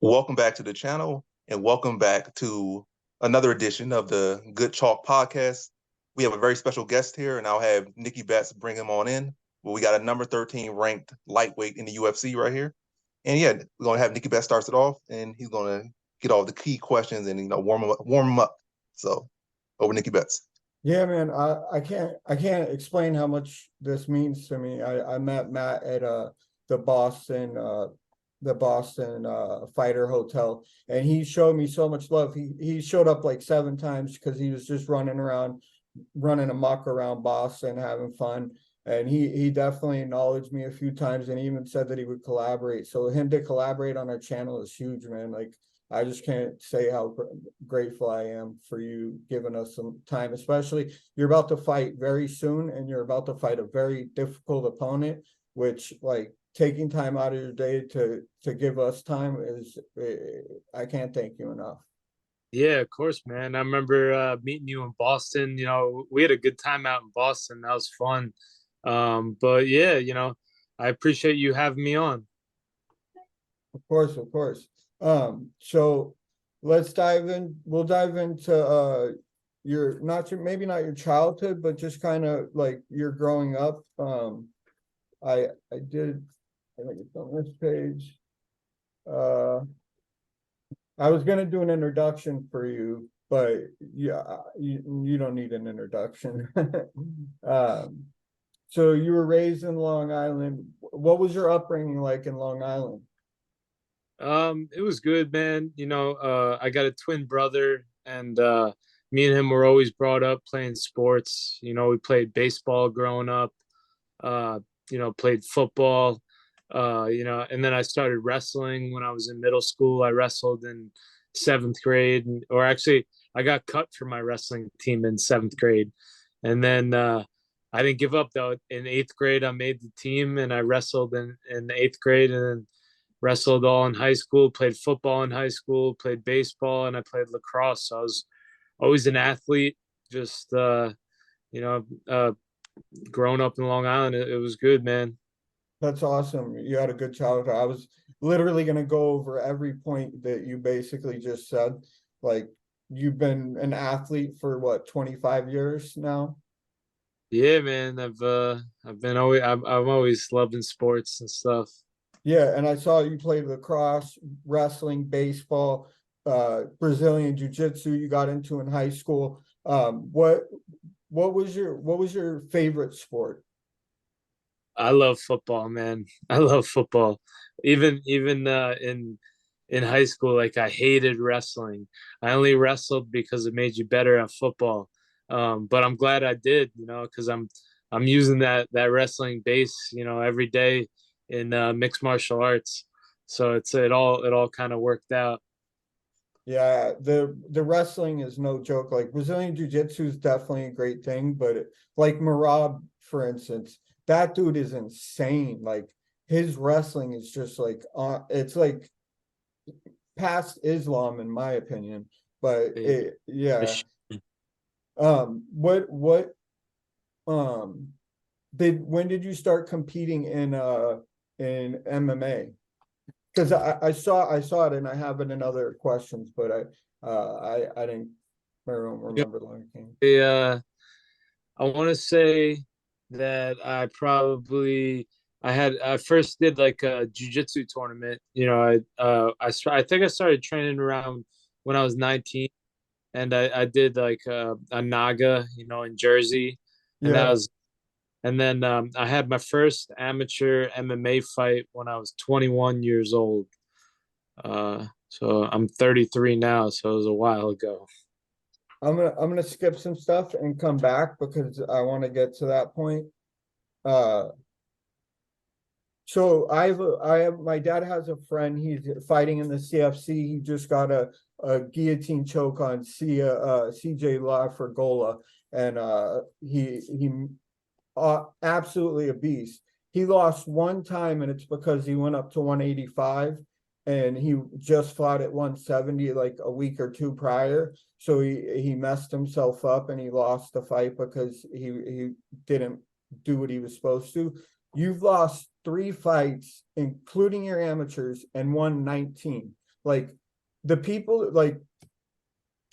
Welcome back to the channel and welcome back to another edition of the Good Chalk podcast. We have a very special guest here, and I'll have Nikki Betts bring him on in. Well, we got a number 13 ranked lightweight in the UFC right here. And yeah, we're going to have Nikki Betts starts it off, and he's going to get all the key questions and, warm him up. So over Nikki Betts. Yeah, man, I can't explain how much this means to me. I met Matt at the Boston Fighter Hotel, and he showed me so much love. He showed up like 7 times because he was just running amok around Boston, having fun. And he definitely acknowledged me a few times, and he even said that he would collaborate. So him to collaborate on our channel is huge, man. Like, I just can't say how grateful I am for you giving us some time, especially you're about to fight very soon and you're about to fight a very difficult opponent, which, like, taking time out of your day to give us time is, I can't thank you enough. Yeah, of course, man. I remember meeting you in Boston. We had a good time out in Boston. That was fun. But yeah, I appreciate you having me on. Of course, of course. So let's dive in. We'll dive into your maybe not your childhood, but just kind of like your growing up. I did, I think it's on this page. I was gonna do an introduction for you, but yeah, you don't need an introduction. So you were raised in Long Island. What was your upbringing like in Long Island? It was good, man. I got a twin brother, and me and him were always brought up playing sports. We played baseball growing up. Played football. And then I started wrestling when I was in middle school. I wrestled in seventh grade, or actually, I got cut for my wrestling team in seventh grade. And then I didn't give up though. In eighth grade, I made the team and I wrestled in eighth grade, and then wrestled all in high school, played football in high school, played baseball, and I played lacrosse. So I was always an athlete, just, you know, uh, growing up in Long Island. It was good, man. That's awesome. You had a good childhood. I was literally going to go over every point that you basically just said. Like, you've been an athlete for what, 25 years now? Yeah, man. I'm always loving sports and stuff. Yeah, and I saw you played lacrosse, wrestling, baseball, Brazilian jiu-jitsu you got into in high school. What was your favorite sport? I love football, man. I love football. Even in high school, like, I hated wrestling. I only wrestled because it made you better at football. But I'm glad I did, because I'm using that wrestling base, every day in mixed martial arts. So it all kind of worked out. Yeah, the wrestling is no joke. Like, Brazilian jiu-jitsu is definitely a great thing, but like Marab, for instance, that dude is insane. Like, his wrestling is just like it's like past Islam in my opinion. But yeah. What um did when did you start competing in MMA? Because I saw it and I have it in other questions, but I didn't remember the Lion King. Yeah, I want to say that I first did like a jujitsu tournament. I think I started training around when I was 19, and I did like a Naga, in Jersey, and that Yeah. was and then I had my first amateur MMA fight when I was 21 years old. So I'm 33 now, so it was a while ago. I'm gonna skip some stuff and come back because I want to get to that point. Uh so I have my dad has a friend, he's fighting in the CFC. He just got a guillotine choke on CJ La Fergola, and he absolutely a beast. He lost one time, and it's because he went up to 185, and he just fought at 170 like a week or two prior. So he messed himself up, and he lost the fight because he didn't do what he was supposed to. You've lost 3 fights, including your amateurs, and won 19. like the people like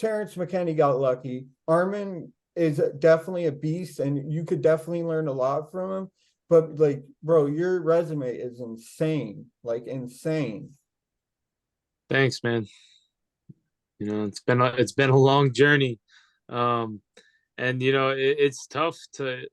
Terrence McKinney got lucky. Armin is definitely a beast, and you could definitely learn a lot from him. But like, bro, your resume is insane, like insane. Thanks, man. You know, it's been a long journey. Um, and it's tough to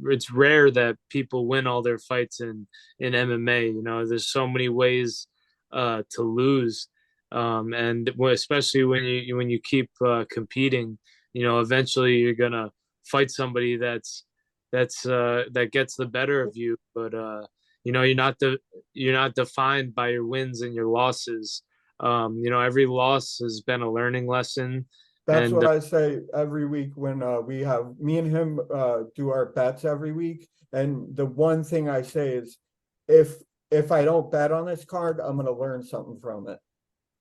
it's rare that people win all their fights in MMA. There's so many ways to lose. And especially when you keep competing, eventually you're gonna fight somebody that gets the better of you. But you're not defined by your wins and your losses. Every loss has been a learning lesson. That's And what I say every week when we have me and him do our bets every week. And the one thing I say is, if if I don't bet on this card, I'm gonna learn something from it.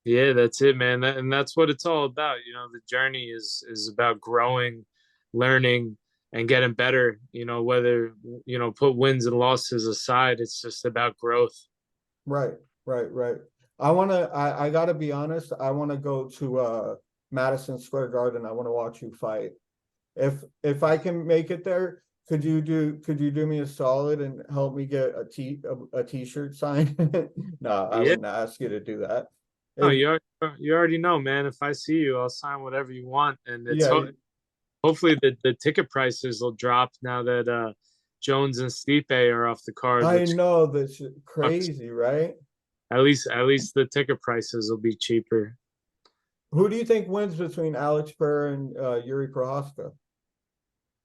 Yeah, that's it, man. And that's what it's all about. The journey is about growing, learning, and getting better. Whether put wins and losses aside, it's just about growth. Right, right. I gotta be honest, I wanna go to Madison Square Garden. I wanna watch you fight. If I can make it there, could you do me a solid and help me get a t-shirt signed? No, I Yeah. wouldn't ask you to do that. No, If you already know, man. If I see you, I'll sign whatever you want, and yeah, hopefully the ticket prices will drop now that Jones and Stipe are off the card, I which know that's sucks. crazy, right? At least the ticket prices will be cheaper. Who do you think wins between Alex Burr and Yuri Prohaska?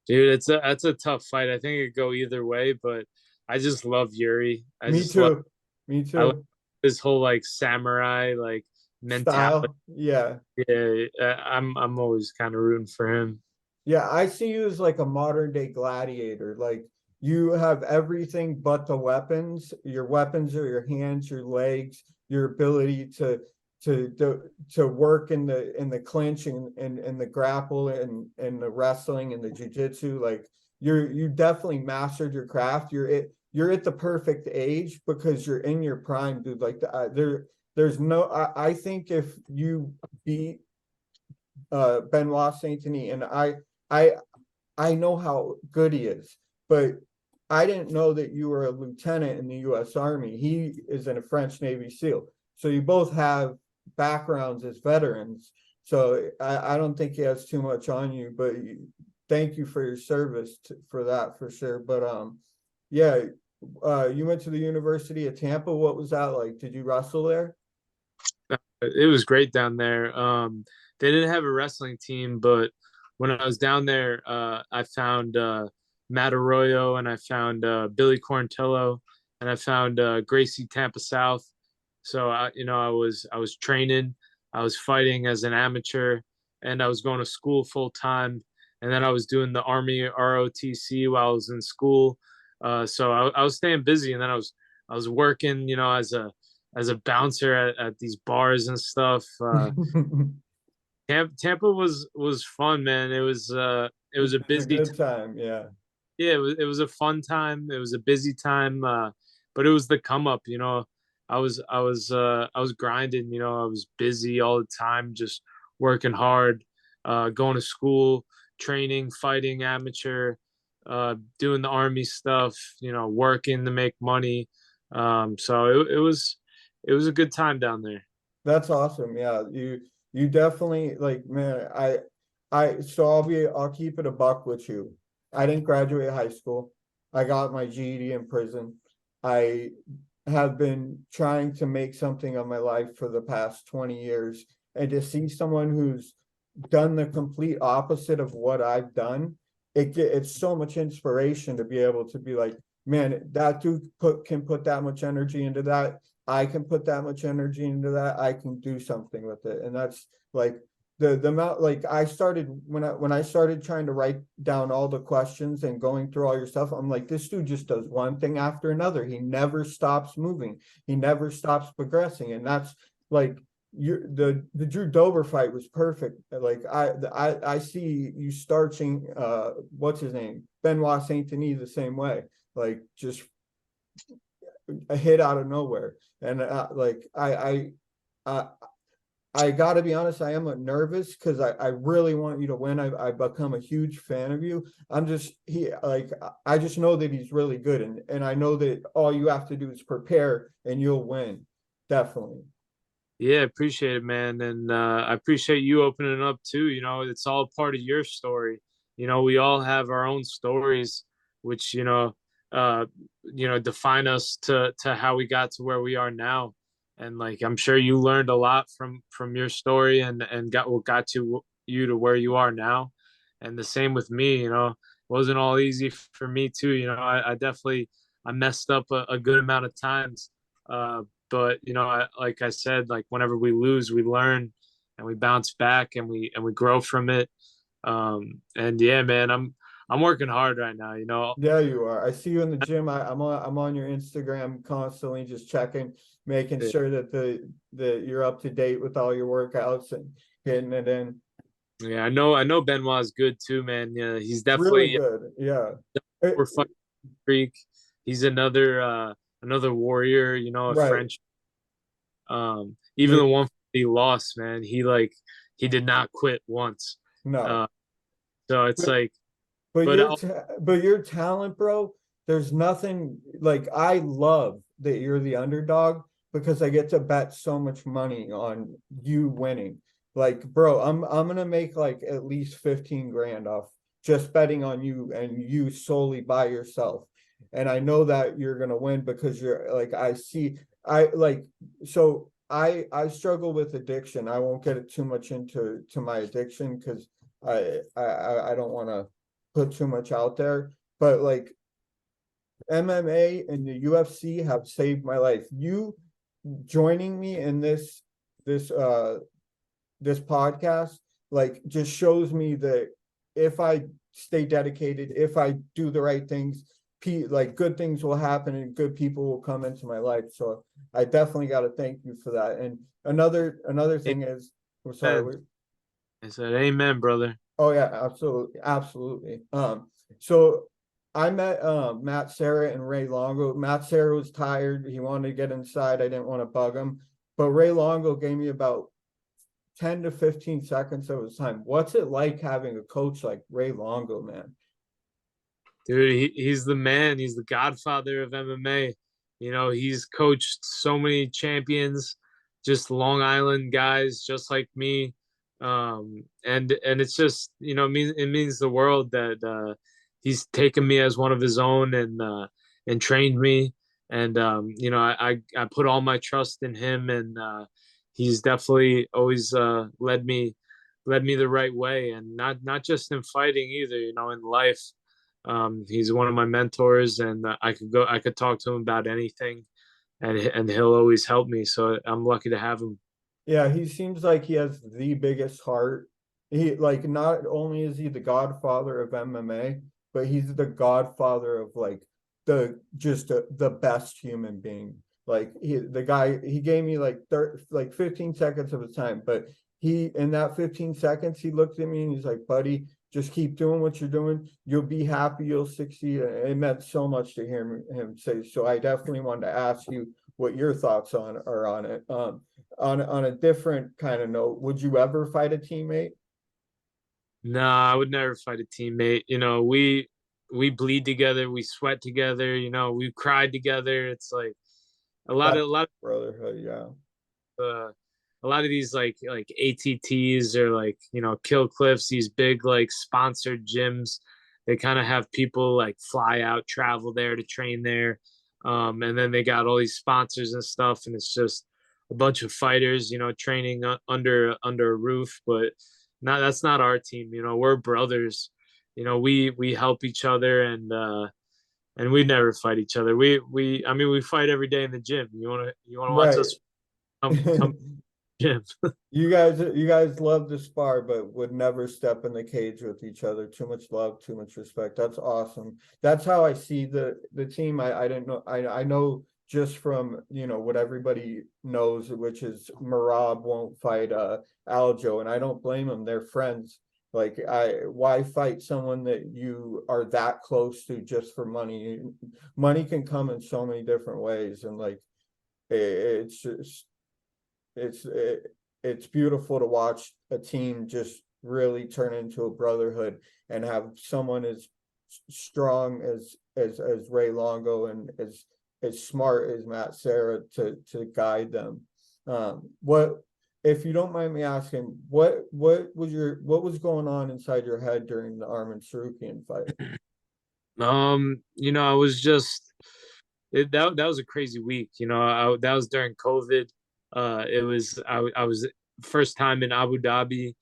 Dude, that's a tough fight. I think it could go either way, but I just love Yuri. Me too. Me I love too. his whole like samurai like mentality. Style. Yeah. Yeah, I'm always kind of rooting for him. Yeah, I see you as like a modern day gladiator. Like you have everything but the weapons. Your weapons are your hands, your legs, your ability to work in the clinch and the grapple and the wrestling and the jujitsu. Like you definitely mastered your craft. You're at the perfect age because you're in your prime, dude. Like there's no I think if you beat Benoit Saint Denis, and I I know how good he is, but I didn't know that you were a lieutenant in the U.S. Army. He is in a French Navy SEAL, so you both have backgrounds as veterans. So I don't think he has too much on you, but thank you for your service for that for sure. But yeah, you went to the University of Tampa. What was that like? Did you wrestle there? It was great down there. They didn't have a wrestling team, but when I was down there, I found Matt Arroyo and I found Billy Quarantillo and I found Gracie Tampa South. So I was training, I was fighting as an amateur, and I was going to school full time. And then I was doing the Army ROTC while I was in school. So I was staying busy, and then I was working, as a bouncer at these bars and stuff. Tampa was fun, man. It was a A busy good time, yeah. yeah, it was a fun time. It was a busy time, but it was the come up. I was grinding. I was busy all the time, just working hard, going to school, training, fighting amateur, doing the army stuff. Working to make money. So it was a good time down there. That's awesome. Yeah, you definitely like, man, so I'll keep it a buck with you. I didn't graduate high school. I got my GED in prison. I have been trying to make something of my life for the past 20 years, and to see someone who's done the complete opposite of what I've done, it's so much inspiration to be able to be like, man, that dude can put that much energy into that. I can put that much energy into that. I can do something with it. And that's like the amount, like I started when I started trying to write down all the questions and going through all your stuff, I'm like, this dude just does one thing after another. He never stops moving. He never stops progressing. And that's like the Drew Dober fight was perfect. Like I see you starching what's his name? Benoit Saint Denis the same way. Like just a hit out of nowhere. And like I I got to be honest, I am nervous because I really want you to win. I've become a huge fan of you. I just know that he's really good, and I know that all you have to do is prepare and you'll win. Definitely. Yeah, appreciate it, man. And I appreciate you opening up too. You know, it's all part of your story. You know, we all have our own stories, which, uh, define us to how we got to where we are now. And like I'm sure you learned a lot from your story and got what got you to where you are now. And the same with me, it wasn't all easy for me too. I definitely I messed up a good amount of times. But like I said, like whenever we lose, we learn and we bounce back and we grow from it. And yeah, man, I'm working hard right now. Yeah, you are. I see you in the gym. I'm on your Instagram constantly, just checking, making sure that you're up to date with all your workouts and getting it in. Yeah, I know Benoit's good too, man. Yeah, he's Really definitely good. Yeah. we're fighting freak. He's another warrior, a Right. French. Even Yeah. the one he lost, man, he did not quit once. No. Uh, so it's But like, but but your talent, bro, there's nothing like I love that you're the underdog because I get to bet so much money on you winning. Like, bro, I'm gonna make like at least 15 grand off just betting on you and you solely by yourself. And I know that you're gonna win because you're like I see I like so I struggle with addiction. I won't get it too much into my addiction because I don't want to put too much out there, but like MMA and the UFC have saved my life. You joining me in this this podcast like just shows me that if I stay dedicated, if I do the right things, like good things will happen and good people will come into my life. So I definitely got to thank you for that. And another thing is, I'm sorry. I said, "Amen, brother." Oh yeah, absolutely, absolutely. So I met Matt Serra and Ray Longo. Matt Serra was tired. He wanted to get inside. I didn't want to bug him. But Ray Longo gave me about 10 to 15 seconds of his time. What's it like having a coach like Ray Longo, man? Dude, he's the man. He's the godfather of MMA. He's coached so many champions, just Long Island guys, just like me. And it's just, it means the world that he's taken me as one of his own and trained me. And I put all my trust in him, and he's definitely always led me the right way, and not just in fighting either. In life. He's one of my mentors, and I could talk to him about anything, and he'll always help me. So I'm lucky to have him. Yeah, he seems like he has the biggest heart. He like not only is he the godfather of MMA, but he's the godfather of like the best human being. Like the guy he gave me like 15 seconds of his time, but he in that 15 seconds he looked at me and he's like, "Buddy, just keep doing what you're doing. You'll be happy. You'll succeed." It meant so much to hear him say. So I definitely wanted to ask you what your thoughts are on it. On a different kind of note, would you ever fight a teammate? No, I would never fight a teammate. We bleed together, we sweat together. We cried together. It's like a lot That's of a lot brotherhood, yeah. a lot of these like ATTs or like Kill Cliffs, these big like sponsored gyms, they kind of have people like fly out, travel there to train there, and then they got all these sponsors and stuff, and it's just a bunch of fighters, training under a roof. But that's not our team. We're brothers. We help each other, and we never fight each other. I mean, we fight every day in the gym. You want to watch Right. us? Come gym. You guys love to spar, but would never step in the cage with each other. Too much love, too much respect. That's awesome. That's how I see the team. I didn't know. I know just from what everybody knows, which is Marab won't fight Aljo, and I don't blame them. They're friends. Like why fight someone that you are that close to just for money? Money can come in so many different ways, and like it's just it's it's beautiful to watch a team just really turn into a brotherhood and have someone as strong as Ray Longo and as smart as Matt Serra to guide them. What if you don't mind me asking, what was going on inside your head during the Armin Sarukian fight? I was just that was a crazy week. That was during COVID. I was first time in Abu Dhabi.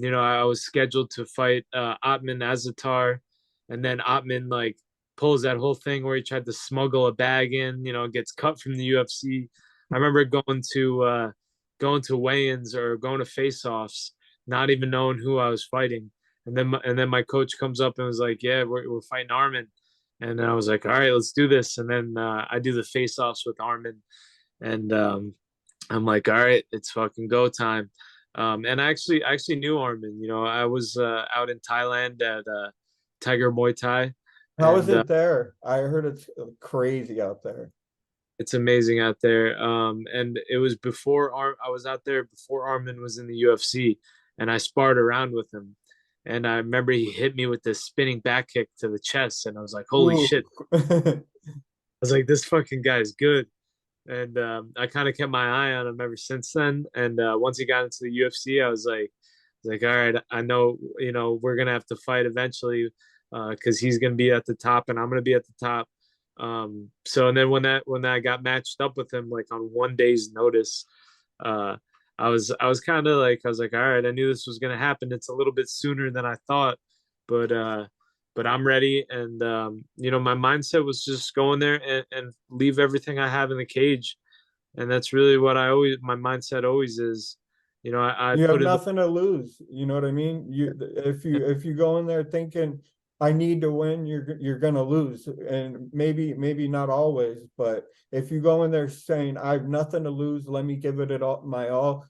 I was scheduled to fight Atman Azatar, and then Atman like pulls that whole thing where he tried to smuggle a bag in. Gets cut from the UFC. I remember going to weigh-ins or going to face-offs, not even knowing who I was fighting. And then my coach comes up and was like, "Yeah, we're fighting Armin." And I was like, "All right, let's do this." And then I do the face-offs with Armin, and I'm like, "All right, it's fucking go time." And I actually knew Armin. I was out in Thailand at Tiger Muay Thai, How is and it there? I heard it's crazy out there. it's amazing out there. And it was I was out there before Armin was in the UFC, and I sparred around with him. And I remember he hit me with this spinning back kick to the chest, and I was like, "Holy Ooh. shit!" I was like, "This fucking guy's good." And I kind of kept my eye on him ever since then. And once he got into the UFC, I was like, "All right, I know, we're gonna have to fight eventually, because he's gonna be at the top, and I'm gonna be at the top." So and then when I got matched up with him like on one day's notice, uh, I was kind of like I was like, all right, I knew this was gonna happen. It's a little bit sooner than I thought, but I'm ready. And my mindset was just go in there and leave everything I have in the cage, and that's really what my mindset always is. I You have put in the nothing to lose. You know what I mean? If you go in there thinking I need to win, you're gonna lose. And maybe not always, but if you go in there saying I have nothing to lose, let me give it all my all,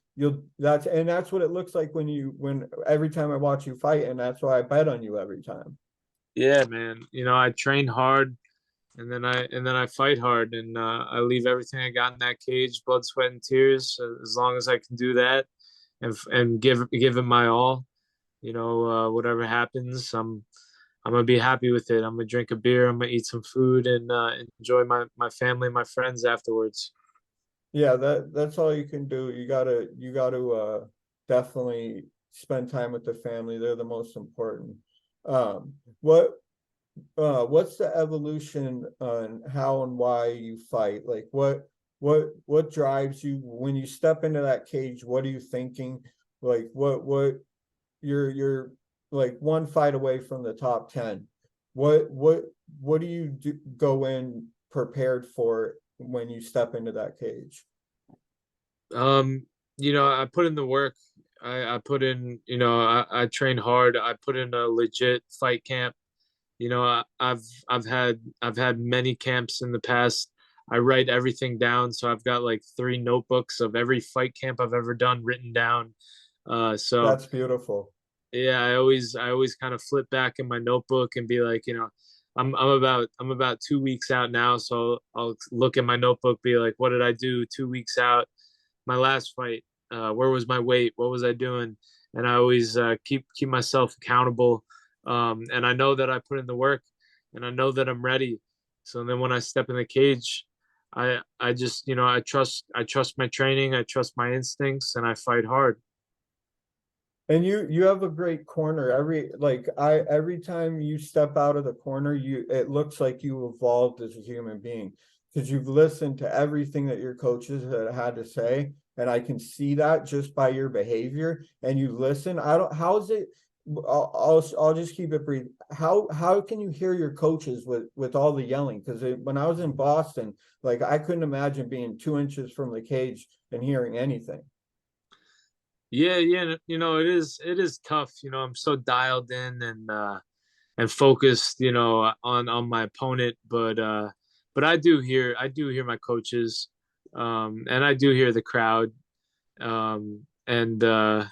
that's what it looks like when every time I watch you fight, and that's why I bet on you every time. Yeah, man. I train hard, and then I fight hard, and I leave everything I got in that cage, blood, sweat, and tears, as long as I can do that, and give it my all. Whatever happens, I'm gonna be happy with it. I'm gonna drink a beer. I'm gonna eat some food and enjoy my family, my friends afterwards. Yeah, that's all you can do. You gotta definitely spend time with the family. They're the most important. Um, what what's the evolution on how and why you fight? Like what drives you when you step into that cage? What are you thinking? Like what you're like one fight away from the top 10. What do you go in prepared for when you step into that cage? Um, I put in the work. I put in, I train hard. I put in a legit fight camp. I've had many camps in the past. I write everything down, so I've got like 3 notebooks of every fight camp I've ever done written down. So That's beautiful. yeah, I always kind of flip back in my notebook and be like, I'm about 2 weeks out now, so I'll look at my notebook, be like, what did I do 2 weeks out? My last fight, where was my weight? What was I doing? And I always keep myself accountable. And I know that I put in the work, and I know that I'm ready. So then when I step in the cage, I just I trust my training, I trust my instincts, and I fight hard. And you have a great corner. Every time you step out of the corner, you it looks like you evolved as a human being because you've listened to everything that your coaches had to say, and I can see that just by your behavior. And you listen. I don't. How's it? I'll just keep it brief. How can you hear your coaches with all the yelling? Because when I was in Boston, like I couldn't imagine being 2 inches from the cage and hearing anything. Yeah, yeah, it is tough. I'm so dialed in and focused, on my opponent, but I do hear my coaches, and I do hear the crowd, and I'm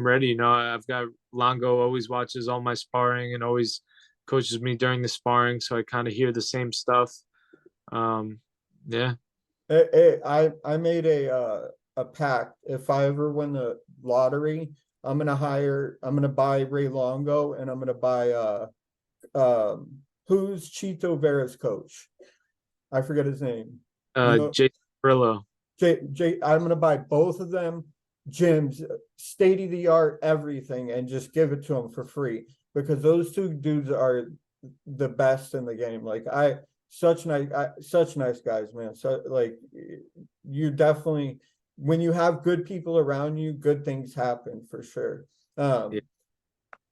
ready. I've got Longo always watches all my sparring and always coaches me during the sparring, so I kind of hear the same stuff. Um, yeah. I made a pact. If I ever win the lottery, I'm gonna buy Ray Longo, and I'm gonna buy who's Chito Vera's coach? I forget his name. You know, Jake Frillo. I'm gonna buy both of them gyms, state of the art, everything, and just give it to them for free, because those two dudes are the best in the game. Like such nice guys, man. So like, you definitely, when you have good people around you, good things happen for sure. Yeah.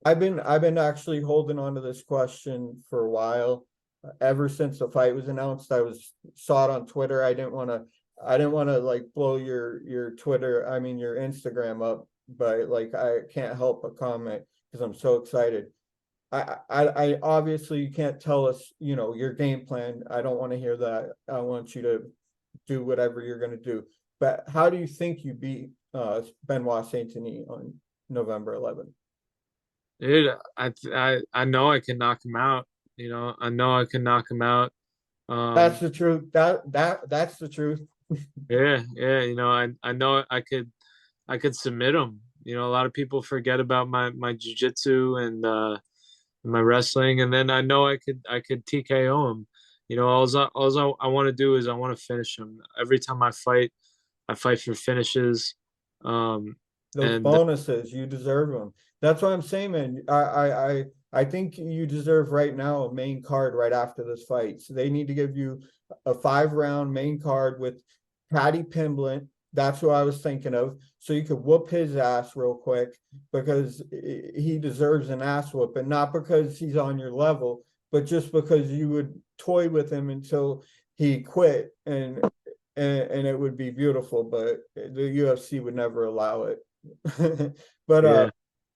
I've been actually holding on to this question for a while. Ever since the fight was announced, saw it on Twitter. I didn't want to like blow your Twitter, I mean your Instagram up, but like I can't help but comment because I'm so excited. I obviously, you can't tell us, your game plan. I don't want to hear that. I want you to do whatever you're going to do. But how do you think you beat Benoit Saint Denis on November 11th? Dude, I know I can knock him out. I know I can knock him out. That's the truth. That's the truth. Yeah, yeah. I know I could submit him. A lot of people forget about my jujitsu and my wrestling, and then I know I could TKO him. I want to do is I want to finish him. Every time I fight for finishes. Um, Those and bonuses, you deserve them. That's what I'm saying, man. I think you deserve right now a main card right after this fight. So they need to give you a 5-round main card with Paddy Pimblett. That's what I was thinking of. So you could whoop his ass real quick, because he deserves an ass whooping, not because he's on your level, but just because you would toy with him until he quit, and it would be beautiful, but the UFC would never allow it. But yeah.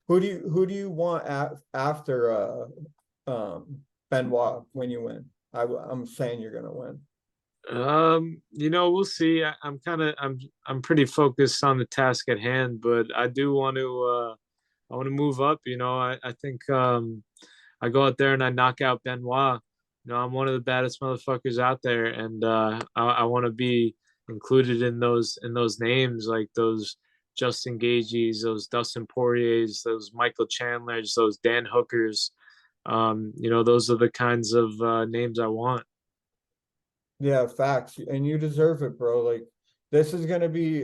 who do you want after Benoit when you win? I'm saying you're gonna win. We'll see. I'm pretty focused on the task at hand, but I do I want to move up. I think I go out there and I knock out Benoit. I'm one of the baddest motherfuckers out there, and I want to be included in those names, like those Justin Gageys, those Dustin Poiriers, those Michael Chandlers, those Dan Hookers. Those are the kinds of names I want. Yeah, facts, and you deserve it, bro. Like, this is gonna be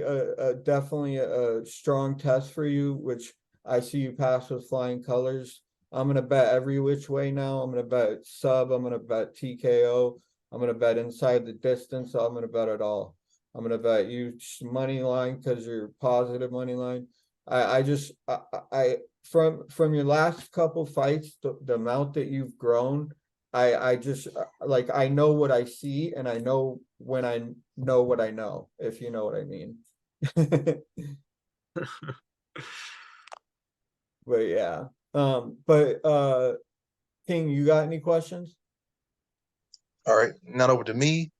definitely a strong test for you, which I see you pass with flying colors. I'm gonna bet every which way now. I'm gonna bet sub. I'm gonna bet TKO. I'm gonna bet inside the distance. I'm gonna bet it all. I'm gonna bet you money line because you're positive money line. I just from your last couple fights, the amount that you've grown, I just like, I know what I see, and I know when I know what I know, if you know what I mean. But yeah. But King, you got any questions? All right, now over to me.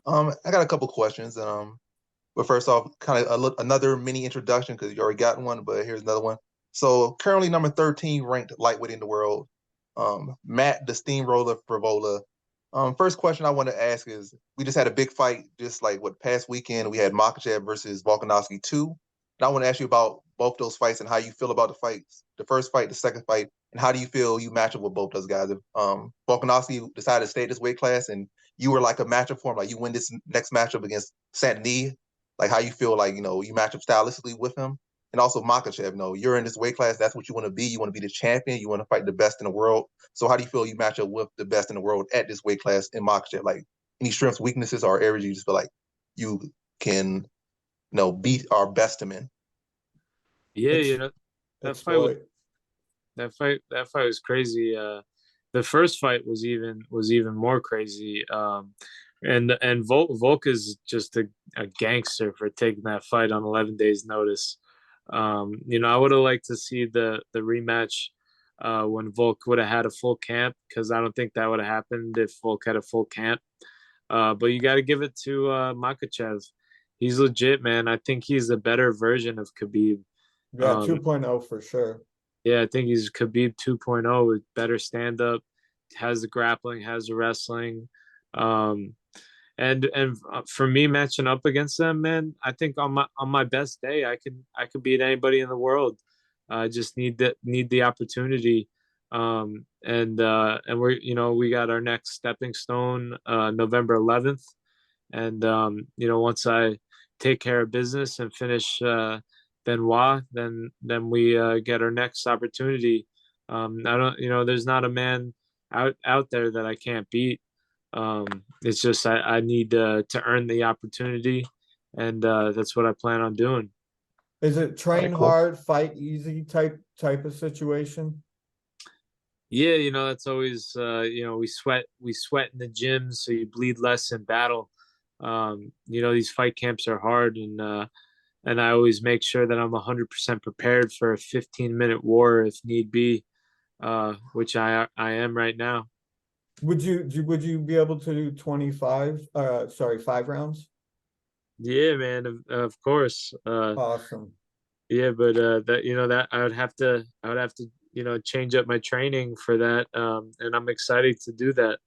I got a couple questions. But first off, kind of another mini introduction because you already got one, but here's another one. So currently number 13 ranked lightweight in the world, Matt the Steamroller Frevola. First question I want to ask is, we just had a big fight just like what past weekend. We had Makhachev versus Volkanovski 2. And I want to ask you about both those fights and how you feel about the fights, the first fight, the second fight, and how do you feel you match up with both those guys? If Volkanovski decided to stay this weight class and you were like a matchup for him, like you win this next matchup against Santini, like how you feel like, you match up stylistically with him. And also Makhachev, you're in this weight class. That's what you want to be. You want to be the champion. You want to fight the best in the world. So how do you feel you match up with the best in the world at this weight class in Makhachev? Like any strengths, weaknesses, or areas you just feel like you can, beat our best him in? Yeah, Ex- that fight was Exploit. that fight was crazy. The first fight was even more crazy. And Volk is just a gangster for taking that fight on 11 days notice. I would have liked to see the rematch when Volk would have had a full camp, because I don't think that would have happened if Volk had a full camp. But you got to give it to Makachev. He's legit, man. I think he's a better version of Khabib. Yeah, Um, 2.0 for sure. yeah, I think he's Khabib 2.0 with better stand up, has the grappling, has the wrestling. Um, and for me matching up against them, man, I think on my best day, I could beat anybody in the world. I just need the opportunity. And we're we got our next stepping stone November 11th, and once I take care of business and finish Benoit, then we get our next opportunity. I don't, there's not a man out there that I can't beat. It's just I need to earn the opportunity, and that's what I plan on doing. Is it All train right, cool. hard, fight easy type of situation? Yeah, that's always we sweat in the gym, so you bleed less in battle. These fight camps are hard, and I always make sure that I'm 100% prepared for a 15-minute war if need be, which I am right now. Would you be able to do 25 sorry, 5 rounds? Yeah, man, of course. Awesome. Yeah, but that I would have to change up my training for that, and I'm excited to do that.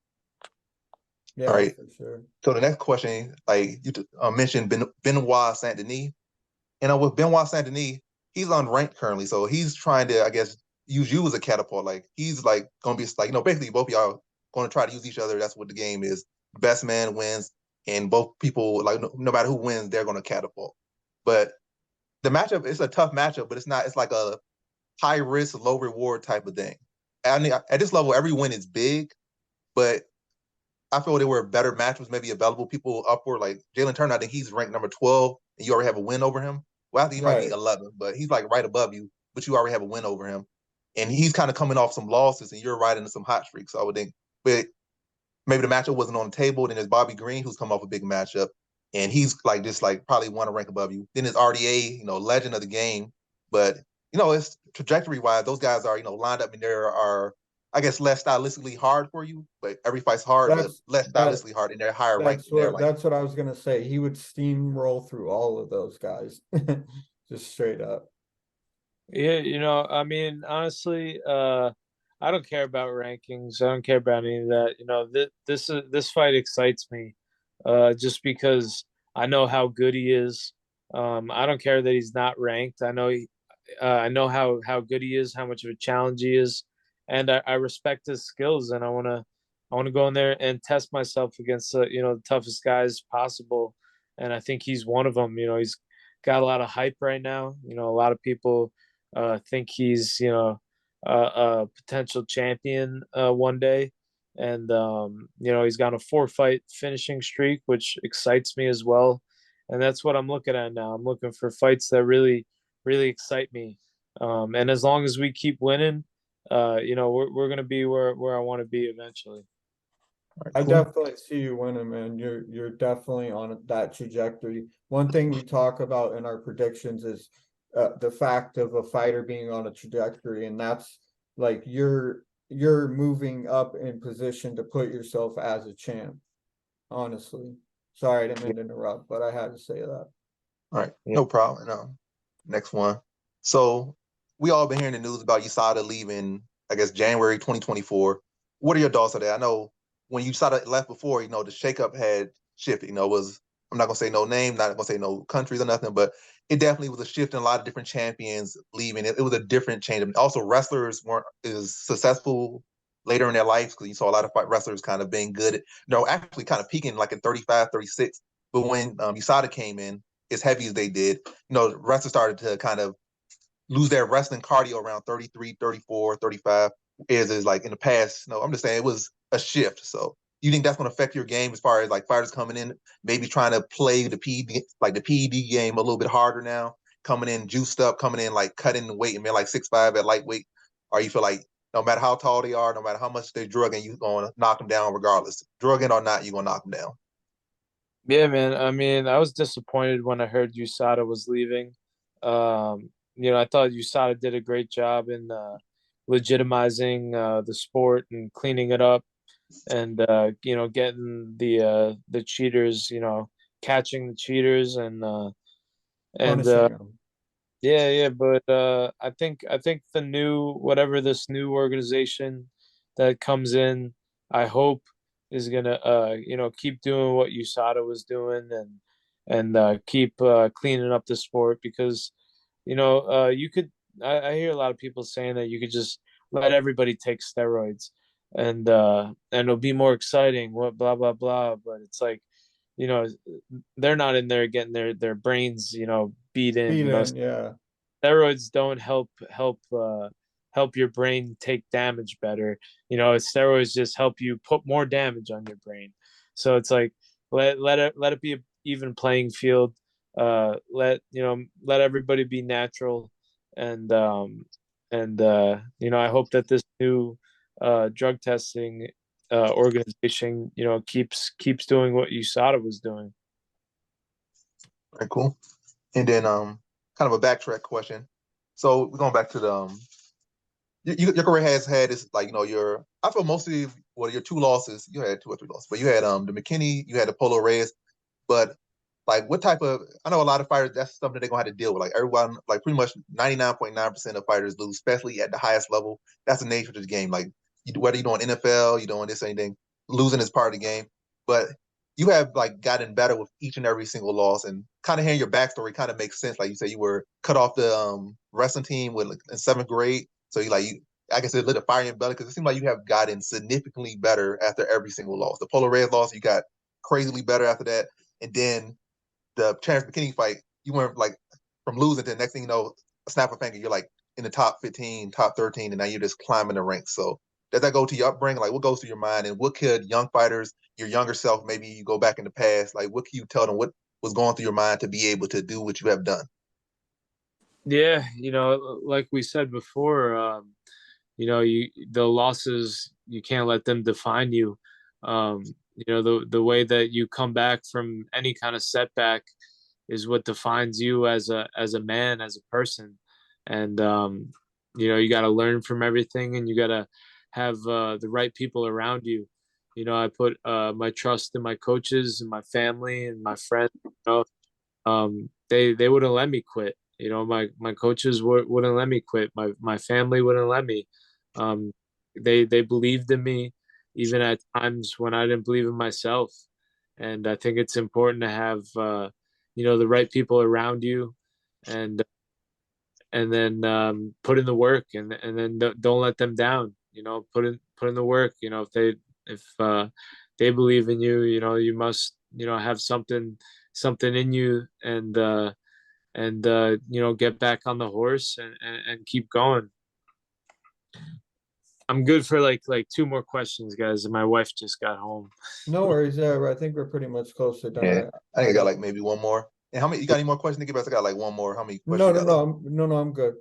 All Yeah, right. for sure. So the next question, like you mentioned, Benoit Saint Denis. And with Benoit Saint Denis, he's unranked currently, so he's trying to, I guess, use you as a catapult. Like he's like gonna be like, basically both of y'all going to try to use each other. That's what the game is. Best man wins, and both people like no matter who wins, they're gonna catapult. But the matchup is a tough matchup, but it's not. It's like a high risk, low reward type of thing. I mean, at this level, every win is big, but I feel there were better matchups maybe available. People upward like Jalen Turner. I think he's ranked number 12, and you already have a win over him. Well, I think he might be Right. 11, but he's like right above you. But you already have a win over him, and he's kind of coming off some losses, and you're riding some hot streaks. So I would think, but maybe the matchup wasn't on the table. Then there's Bobby Green, who's come off a big matchup, and he's like just like probably one rank above you. Then there's RDA, legend of the game, but it's trajectory wise, those guys are lined up, and there are I guess less stylistically hard for you, but every fight's hard, but That's less that stylistically hard, and they're higher ranked that's in their what like. that's what I was gonna say. He would steamroll through all of those guys. Just straight up. Yeah, I mean, honestly, I don't care about rankings. I don't care about any of that. This fight excites me, just because I know how good he is. I don't care that he's not ranked. I know how good he is, how much of a challenge he is, and I respect his skills, and I want to go in there and test myself against the toughest guys possible, and I think he's one of them. He's got a lot of hype right now. A lot of people think he's a potential champion one day, and he's got a 4 fight finishing streak, which excites me as well, and that's what I'm looking at now. I'm looking for fights that really excite me, and as long as we keep winning, we're gonna be where I want to be eventually. All right, I cool. definitely see you winning, man. You're definitely on that trajectory. One thing we talk about in our predictions is the fact of a fighter being on a trajectory, and that's like you're moving up in position to put yourself as a champ. Honestly, sorry I didn't mean to interrupt, but I had to say that. All right, Yeah. no problem. Next one. So we all been hearing the news about USADA leaving, I guess January 2024. What are your thoughts on that? I know when USADA left before, the shakeup had shifted. It was I'm not gonna say no name, not gonna say no countries or nothing, but it definitely was a shift in a lot of different champions leaving. It was a different change. I mean, also, wrestlers weren't as successful later in their lives because you saw a lot of wrestlers kind of being good, actually kind of peaking like at 35, 36. But when USADA came in, as heavy as they did, wrestlers started to kind of lose their wrestling cardio around 33, 34, 35. Is like in the past, no, I'm just saying it was a shift. So you think that's going to affect your game as far as like fighters coming in, maybe trying to play the PED, like the PED game a little bit harder now, coming in juiced up, coming in like cutting the weight and being like 6'5" at lightweight, or you feel like no matter how tall they are, no matter how much they're drugging, you're going to knock them down regardless. Drugging or not, you're going to knock them down. Yeah, man. I mean, I was disappointed when I heard USADA was leaving. I thought USADA did a great job in legitimizing the sport and cleaning it up, and getting the cheaters, catching the cheaters, and Punishing them. yeah, yeah. But I think the new, whatever this new organization that comes in, I hope gonna keep doing what USADA was doing, and keep cleaning up the sport, because you could I hear a lot of people saying that you could just let everybody take steroids, and it'll be more exciting, what blah blah blah, but it's like, you know they're not in there getting their brains beat in. Beating, yeah. Steroids don't help your brain take damage better. Steroids just help you put more damage on your brain. So it's like, let it be an even playing field. Let everybody be natural, and I hope that this new drug testing organization keeps doing what USADA was doing. Very cool. And then kind of a backtrack question. So we're going back to the your career has had this, like, your, I feel mostly, well, your two losses, you had two or three losses, but you had the McKinney, you had the Polo Reyes, but like what type of, I know a lot of fighters, that's something they're gonna have to deal with. Like everyone, like pretty much 99.9% of fighters lose, especially at the highest level. That's the nature of the game. Like whether you're doing NFL, you're doing this or anything, losing is part of the game. But you have like gotten better with each and every single loss, and kind of hearing your backstory kind of makes sense. Like you said, you were cut off the wrestling team with, like, in seventh grade. So I guess it lit a fire in your belly, because it seemed like you have gotten significantly better after every single loss. The Polo Reyes loss, you got crazily better after that. And then the Terrence McKinney fight, you went like from losing to the next thing you know, a snap of a finger, you're like in the top 15, top 13, and now you're just climbing the ranks. So does that go to your upbringing? Like what goes through your mind, and what could young fighters, your younger self, maybe you go back in the past, like what can you tell them, what was going through your mind to be able to do what you have done? Yeah, like we said before, the losses, you can't let them define you. The way that you come back from any kind of setback is what defines you as a man, as a person. And you got to learn from everything, and you got to have the right people around you. I put my trust in my coaches and my family and my friends. They wouldn't let me quit. My coaches wouldn't let me quit. My family wouldn't let me. um, they believed in me even at times when I didn't believe in myself. And I think it's important to have the right people around you, and then put in the work, and then don't let them down. Put in the work. If they believe in you, you must have something in you, and get back on the horse, and keep going. I'm good for like two more questions, guys. My wife just got home. No worries. Yeah, I think we're pretty much close to done. Yeah, I think I I got got like maybe one more. And how many, you got any more questions to give us? I got like one more. How many questions no, you no, got no, left? I'm good.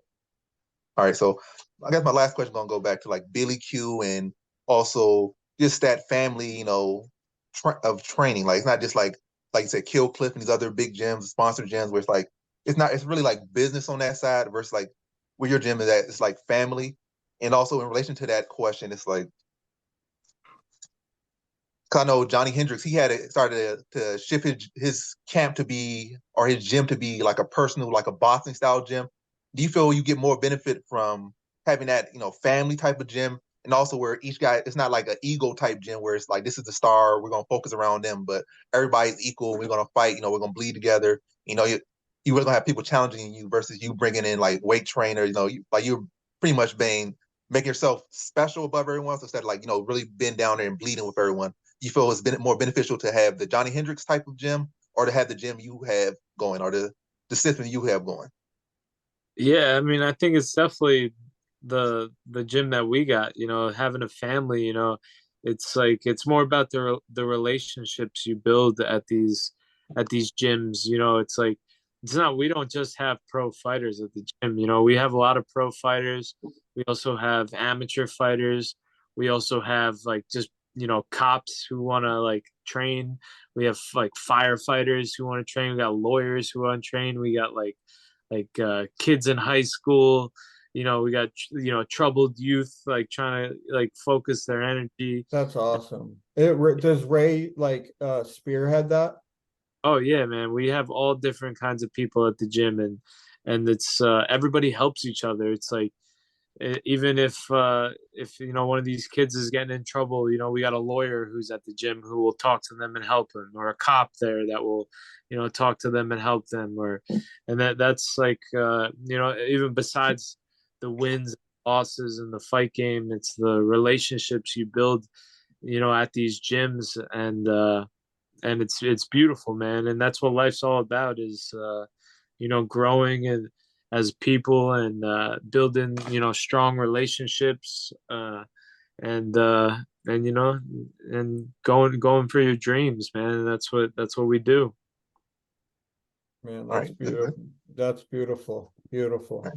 All right, so I guess my last question gonna go back to like Billy Q, and also just that family, of training. Like it's not just like you said, Kill Cliff and these other big gyms, sponsored gyms, where it's like it's really like business on that side versus like where your gym is at. It's like family. And also in relation to that question, it's like, 'cause I know Johnny Hendricks, he had started to shift his camp to be, or his gym to be like a personal, like a boxing style gym. Do you feel you get more benefit from having that, family type of gym, and also where each guy, it's not like an ego type gym where it's like this is the star, we're gonna focus around them, but everybody's equal, we're gonna fight, we're gonna bleed together. You really gonna have people challenging you versus you bringing in like weight trainers, like you're pretty much being making yourself special above everyone else, instead of like, really being down there and bleeding with everyone. You feel it's been more beneficial to have the Johnny Hendricks type of gym, or to have the gym you have going, or the system you have going? Yeah, I mean, I think it's definitely the gym that we got. Having a family. It's like it's more about the relationships you build at these gyms. It's like it's not we don't just have pro fighters at the gym. We have a lot of pro fighters. We also have amateur fighters. We also have like just cops who want to like train. We have like firefighters who want to train. We got lawyers who want to train. We got like kids in high school. We got troubled youth like trying to like focus their energy. That's awesome. Does Ray like spearhead that? Oh yeah, man, we have all different kinds of people at the gym, and it's everybody helps each other. It's like even if you know one of these kids is getting in trouble, you know, we got a lawyer who's at the gym who will talk to them and help them, or a cop there that will, you know, talk to them and help them, or and that's like you know, even besides the wins, losses, and the fight game, it's the relationships you build, you know, at these gyms, and it's beautiful, man, and that's what life's all about is you know, growing and as people and building, you know, strong relationships, and you know, and going for your dreams, man. That's what we do. Man, All that's right, good, good. beautiful. That's beautiful. All Beautiful. right.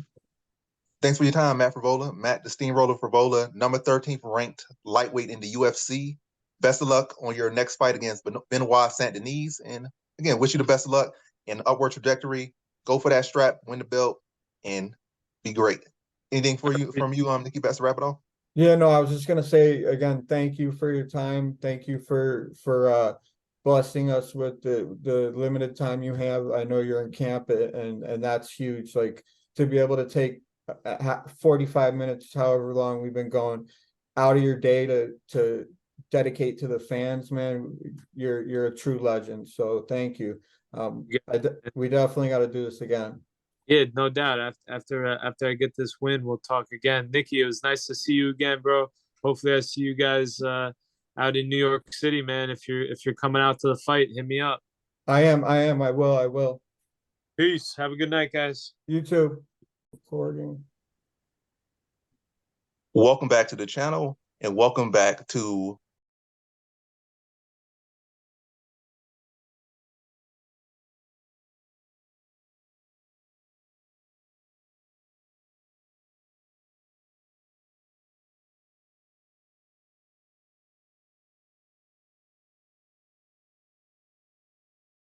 Thanks for your time, Matt Frevola. Matt the Steamroller Frevola, number 13th ranked lightweight in the UFC. Best of luck on your next fight against Benoit Saint Denis. And again, wish you the best of luck in upward trajectory. Go for that strap, win the belt, and be great. Anything for you from you, Nikki Betts, to wrap it off? Yeah, no, I was just gonna say again, thank you for your time. Thank you for blessing us with the limited time you have. I know you're in camp and that's huge. Like to be able to take 45 minutes, however long we've been going, out of your day to dedicate to the fans, man. You're a true legend. So thank you. We definitely got to do this again. Yeah, no doubt. After I get this win, we'll talk again. Nikki, it was nice to see you again, bro. Hopefully, I see you guys out in New York City, man. If you're coming out to the fight, hit me up. I am. I will. Peace. Have a good night, guys. You too. Recording. Welcome back to the channel, and welcome back to